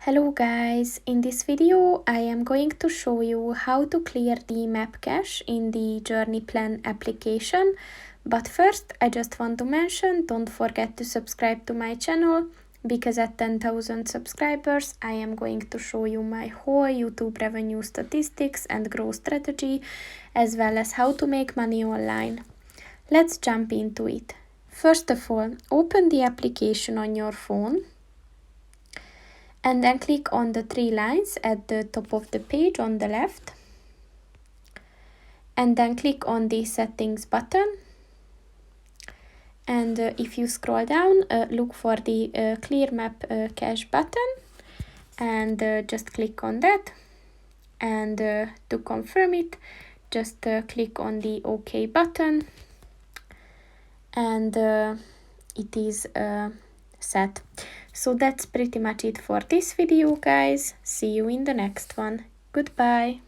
Hello guys, in this video I am going to show you how to clear the map cache in the Journey Plan application. But first I just want to mention, don't forget to subscribe to my channel, because at 10,000 subscribers I am going to show you my whole YouTube revenue statistics and growth strategy, as well as how to make money online. Let's jump into it. First of all, open the application on your phone. And then click on the three lines at the top of the page on the left. And then click on the settings button. And if you scroll down, look for the clear map cache button. And just click on that. And to confirm it, just click on the OK button. And it is set. So that's pretty much it for this video, guys. See you in the next one. Goodbye.